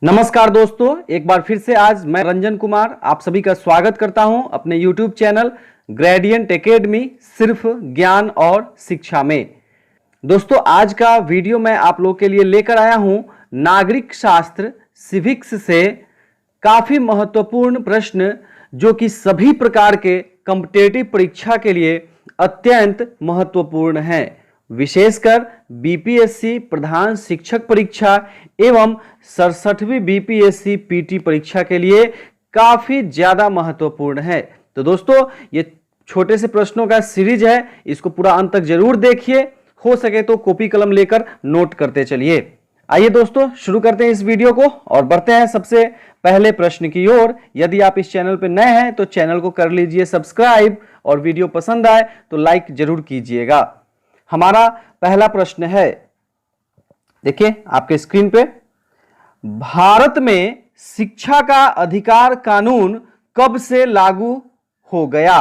नमस्कार दोस्तों, एक बार फिर से आज मैं रंजन कुमार आप सभी का स्वागत करता हूं अपने YouTube चैनल ग्रेडियंट एकेडमी सिर्फ ज्ञान और शिक्षा में। दोस्तों, आज का वीडियो मैं आप लोग के लिए लेकर आया हूं नागरिक शास्त्र सिविक्स से काफी महत्वपूर्ण प्रश्न जो कि सभी प्रकार के कॉम्पिटिटिव परीक्षा के लिए अत्यंत महत्वपूर्ण हैं। विशेषकर बीपीएससी प्रधान शिक्षक परीक्षा एवं 67वीं बीपीएससी पीटी परीक्षा के लिए काफी ज्यादा महत्वपूर्ण है। तो दोस्तों, ये छोटे से प्रश्नों का सीरीज है, इसको पूरा अंत तक जरूर देखिए, हो सके तो कॉपी कलम लेकर नोट करते चलिए। आइए दोस्तों, शुरू करते हैं इस वीडियो को और बढ़ते हैं सबसे पहले प्रश्न की ओर। यदि आप इस चैनल पर नए हैं तो चैनल को कर लीजिए सब्सक्राइब और वीडियो पसंद आए तो लाइक जरूर कीजिएगा। हमारा पहला प्रश्न है, देखिए आपके स्क्रीन पे, भारत में शिक्षा का अधिकार कानून कब से लागू हो गया?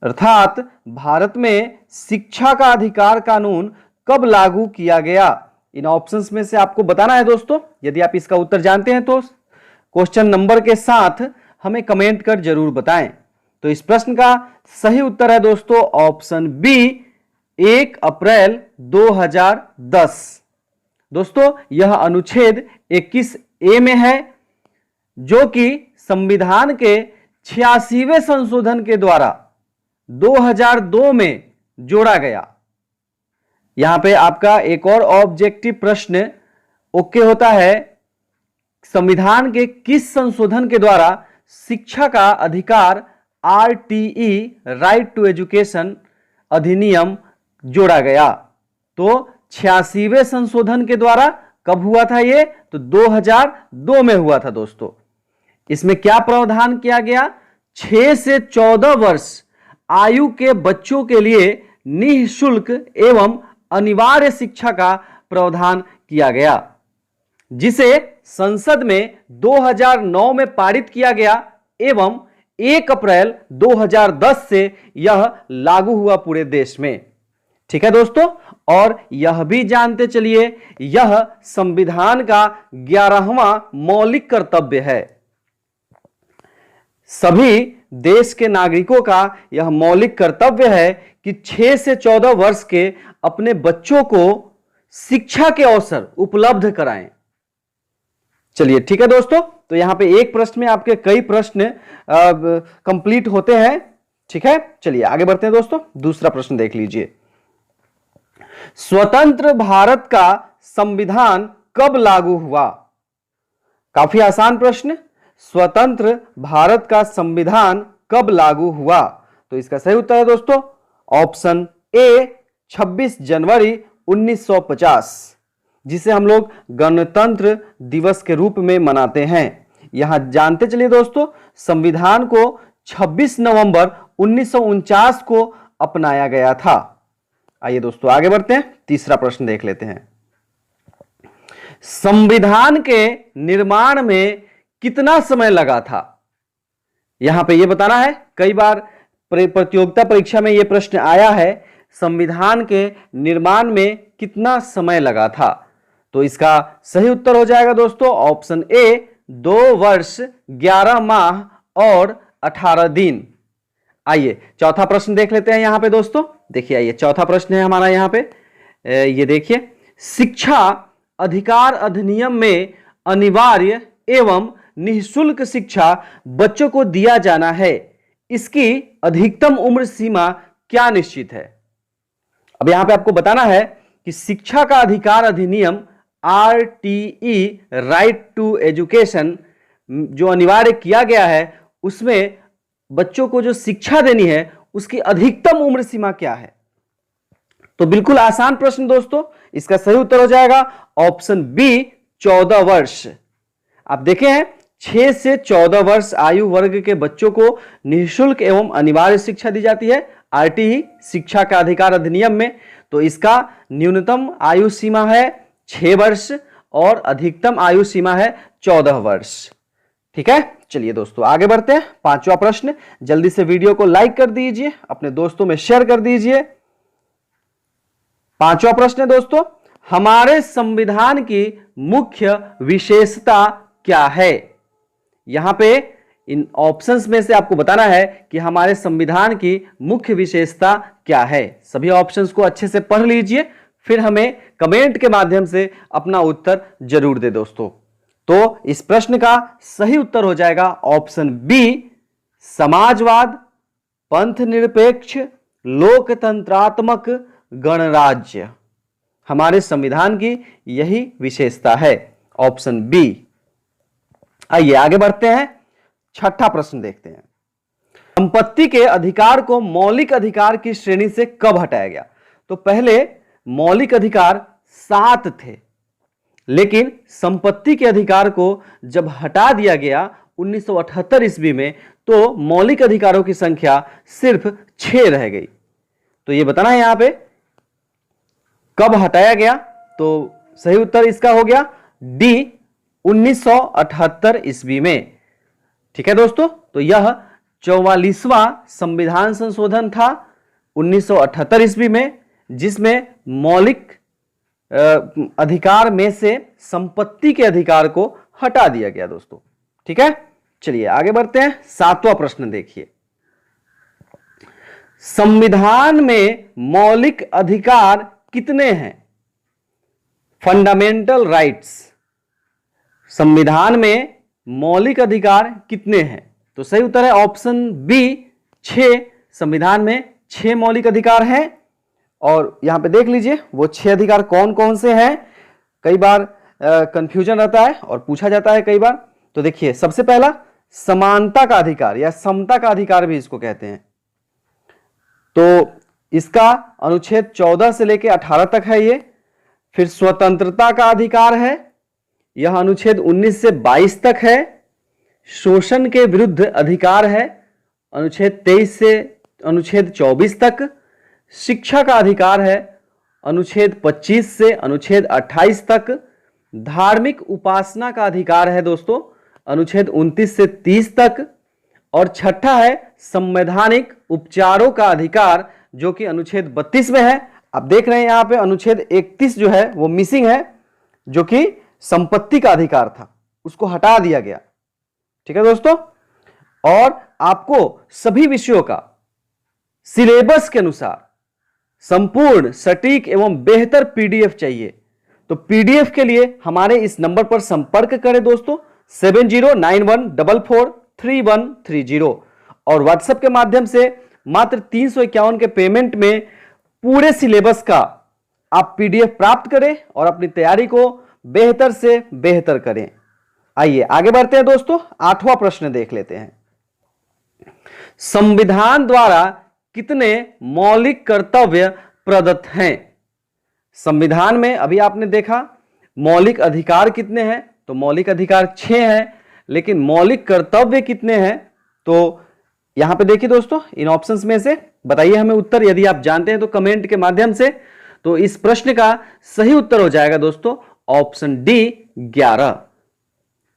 अर्थात भारत में शिक्षा का अधिकार कानून कब लागू किया गया? इन ऑप्शंस में से आपको बताना है दोस्तों। यदि आप इसका उत्तर जानते हैं तो क्वेश्चन नंबर के साथ हमें कमेंट कर जरूर बताएं। तो इस प्रश्न का सही उत्तर है दोस्तों ऑप्शन बी, 1 अप्रैल 2010। दोस्तों, यह अनुच्छेद 21A में है जो कि संविधान के 86वें संशोधन के द्वारा 2002 में जोड़ा गया। यहां पे आपका एक और ऑब्जेक्टिव प्रश्न ओके होता है, संविधान के किस संशोधन के द्वारा शिक्षा का अधिकार RTE राइट टू एजुकेशन अधिनियम जोड़ा गया? तो 86वें संशोधन के द्वारा कब हुआ था ये? तो 2002 में हुआ था दोस्तों। इसमें क्या प्रावधान किया गया? 6 से 14 वर्ष आयु के बच्चों के लिए निःशुल्क एवं अनिवार्य शिक्षा का प्रावधान किया गया, जिसे संसद में 2009 में पारित किया गया एवं 1 अप्रैल 2010 से यह लागू हुआ पूरे देश में। ठीक है दोस्तों, और यह भी जानते चलिए, यह संविधान का 11वां मौलिक कर्तव्य है। सभी देश के नागरिकों का यह मौलिक कर्तव्य है कि 6 से 14 वर्ष के अपने बच्चों को शिक्षा के अवसर उपलब्ध कराएं। चलिए ठीक है दोस्तों, तो यहां पे एक प्रश्न में आपके कई प्रश्न कंप्लीट होते हैं। ठीक है, चलिए आगे बढ़ते हैं दोस्तों। दूसरा प्रश्न देख लीजिए, स्वतंत्र भारत का संविधान कब लागू हुआ? काफी आसान प्रश्न, स्वतंत्र भारत का संविधान कब लागू हुआ? तो इसका सही उत्तर है दोस्तों ऑप्शन ए, 26 जनवरी 1950, जिसे हम लोग गणतंत्र दिवस के रूप में मनाते हैं। यहां जानते चलिए दोस्तों, संविधान को 26 नवंबर 1949 को अपनाया गया था। आइए दोस्तों आगे बढ़ते हैं, तीसरा प्रश्न देख लेते हैं। संविधान के निर्माण में कितना समय लगा था? यहां पे यह बताना है, कई बार प्रतियोगिता परीक्षा में यह प्रश्न आया है, संविधान के निर्माण में कितना समय लगा था? तो इसका सही उत्तर हो जाएगा दोस्तों ऑप्शन ए, 2 वर्ष 11 माह और 18 दिन। आइए चौथा प्रश्न देख लेते हैं यहां पे दोस्तों। देखिए, आइए चौथा प्रश्न है हमारा यहां पे, ये देखिए, शिक्षा अधिकार अधिनियम में अनिवार्य एवं निःशुल्क शिक्षा बच्चों को दिया जाना है, इसकी अधिकतम उम्र सीमा क्या निश्चित है? अब यहां पे आपको बताना है कि शिक्षा का अधिकार अधिनियम RTE राइट टू एजुकेशन जो अनिवार्य किया गया है, उसमें बच्चों को जो शिक्षा देनी है उसकी अधिकतम उम्र सीमा क्या है? तो बिल्कुल आसान प्रश्न दोस्तों, इसका सही उत्तर हो जाएगा ऑप्शन बी, 14 वर्ष। आप देखे हैं, 6 से 14 वर्ष आयु वर्ग के बच्चों को निःशुल्क एवं अनिवार्य शिक्षा दी जाती है RTE शिक्षा का अधिकार अधिनियम में। तो इसका न्यूनतम आयु सीमा है 6 वर्ष और अधिकतम आयु सीमा है 14 वर्ष। ठीक है, चलिए दोस्तों आगे बढ़ते हैं। पांचवा प्रश्न, जल्दी से वीडियो को लाइक कर दीजिए, अपने दोस्तों में शेयर कर दीजिए। पांचवा प्रश्न है दोस्तों, हमारे संविधान की मुख्य विशेषता क्या है? यहां पे इन ऑप्शंस में से आपको बताना है कि हमारे संविधान की मुख्य विशेषता क्या है। सभी ऑप्शंस को अच्छे से पढ़ लीजिए, फिर हमें कमेंट के माध्यम से अपना उत्तर जरूर दे दोस्तों। तो इस प्रश्न का सही उत्तर हो जाएगा ऑप्शन बी, समाजवाद, पंथ निरपेक्ष, लोकतंत्रात्मक गणराज्य। हमारे संविधान की यही विशेषता है, ऑप्शन बी। आइए आगे बढ़ते हैं, छठा प्रश्न देखते हैं। संपत्ति के अधिकार को मौलिक अधिकार की श्रेणी से कब हटाया गया? तो पहले मौलिक अधिकार 7 थे, लेकिन संपत्ति के अधिकार को जब हटा दिया गया 1978 ईस्वी में, तो मौलिक अधिकारों की संख्या सिर्फ 6 रह गई। तो यह बताना है यहां पे कब हटाया गया, तो सही उत्तर इसका हो गया डी, 1978 ईस्वी में। ठीक है दोस्तों, तो यह 44वां संविधान संशोधन था 1978 ईस्वी में, जिसमें मौलिक अधिकार में से संपत्ति के अधिकार को हटा दिया गया दोस्तों। ठीक है, चलिए आगे बढ़ते हैं, 7वां प्रश्न देखिए। संविधान में मौलिक अधिकार कितने हैं? फंडामेंटल राइट्स, संविधान में मौलिक अधिकार कितने हैं? तो सही उत्तर है ऑप्शन बी, 6। संविधान में 6 मौलिक अधिकार हैं, और यहां पे देख लीजिए वो 6 अधिकार कौन कौन से हैं। कई बार कंफ्यूजन रहता है और पूछा जाता है कई बार। तो देखिए, सबसे पहला समानता का अधिकार या समता का अधिकार भी इसको कहते हैं। तो इसका अनुच्छेद 14 से लेकर 18 तक है ये। फिर स्वतंत्रता का अधिकार है, यह अनुच्छेद 19 से 22 तक है। शोषण के विरुद्ध अधिकार है, अनुच्छेद 23 से अनुच्छेद 24 तक। शिक्षा का अधिकार है, अनुच्छेद 25 से अनुच्छेद 28 तक। धार्मिक उपासना का अधिकार है दोस्तों, अनुच्छेद 29 से 30 तक। और छठा है संवैधानिक उपचारों का अधिकार, जो कि अनुच्छेद 32 में है। आप देख रहे हैं यहां पे अनुच्छेद 31 जो है वो मिसिंग है, जो कि संपत्ति का अधिकार था, उसको हटा दिया गया। ठीक है दोस्तों, और आपको सभी विषयों का सिलेबस के अनुसार संपूर्ण, सटीक एवं बेहतर पीडीएफ चाहिए। तो पीडीएफ के लिए हमारे इस नंबर पर संपर्क करें दोस्तों, 7091443130, और व्हाट्सएप के माध्यम से मात्र 351 के पेमेंट में पूरे सिलेबस का आप पीडीएफ प्राप्त करें और अपनी तैयारी को बेहतर से बेहतर करें। आइए आगे बढ़ते हैं दोस्तों, 8वां प्रश्न देख लेते हैं। संविधान द्वारा कितने मौलिक कर्तव्य प्रदत्त हैं? संविधान में अभी आपने देखा मौलिक अधिकार कितने हैं, तो मौलिक अधिकार 6 हैं, लेकिन मौलिक कर्तव्य कितने हैं? तो यहां पे देखिए दोस्तों, इन ऑप्शंस में से बताइए हमें उत्तर, यदि आप जानते हैं तो कमेंट के माध्यम से। तो इस प्रश्न का सही उत्तर हो जाएगा दोस्तों ऑप्शन डी, 11।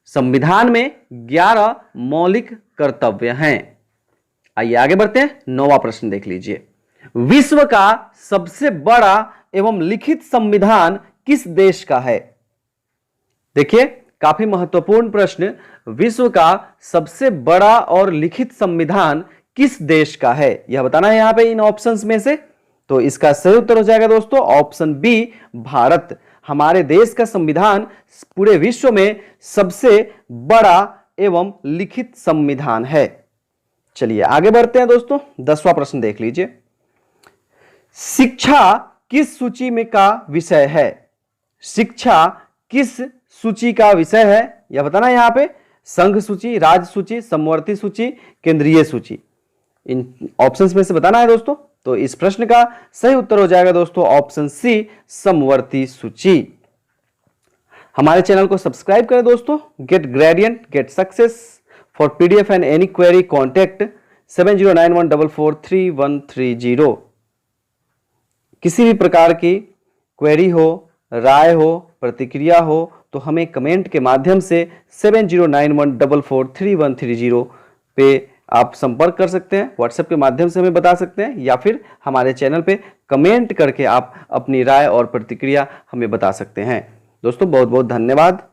संविधान में 11 मौलिक कर्तव्य हैं। आइए आगे बढ़ते हैं, 9वां प्रश्न देख लीजिए। विश्व का सबसे बड़ा एवं लिखित संविधान किस देश का है? देखिए, काफी महत्वपूर्ण प्रश्न, विश्व का सबसे बड़ा और लिखित संविधान किस देश का है, यह बताना है यहां पे इन ऑप्शंस में से। तो इसका सही उत्तर हो जाएगा दोस्तों ऑप्शन बी, भारत। हमारे देश का संविधान पूरे विश्व में सबसे बड़ा एवं लिखित संविधान है। चलिए आगे बढ़ते हैं दोस्तों, 10वां प्रश्न देख लीजिए। शिक्षा किस सूची में का विषय है? शिक्षा किस सूची का विषय है, यह बताना है यहां पे। संघ सूची, राज्य सूची, समवर्ती सूची, केंद्रीय सूची, इन ऑप्शंस में से बताना है दोस्तों। तो इस प्रश्न का सही उत्तर हो जाएगा दोस्तों ऑप्शन सी, समवर्ती सूची। हमारे चैनल को सब्सक्राइब करें दोस्तों। Get gradient, get success. For PDF and any query contact 7091443130। किसी भी प्रकार की क्वेरी हो, राय हो, प्रतिक्रिया हो, तो हमें कमेंट के माध्यम से 7091443130 पे आप संपर्क कर सकते हैं। व्हाट्सएप के माध्यम से हमें बता सकते हैं, या फिर हमारे चैनल पे कमेंट करके आप अपनी राय और प्रतिक्रिया हमें बता सकते हैं। दोस्तों बहुत बहुत धन्यवाद।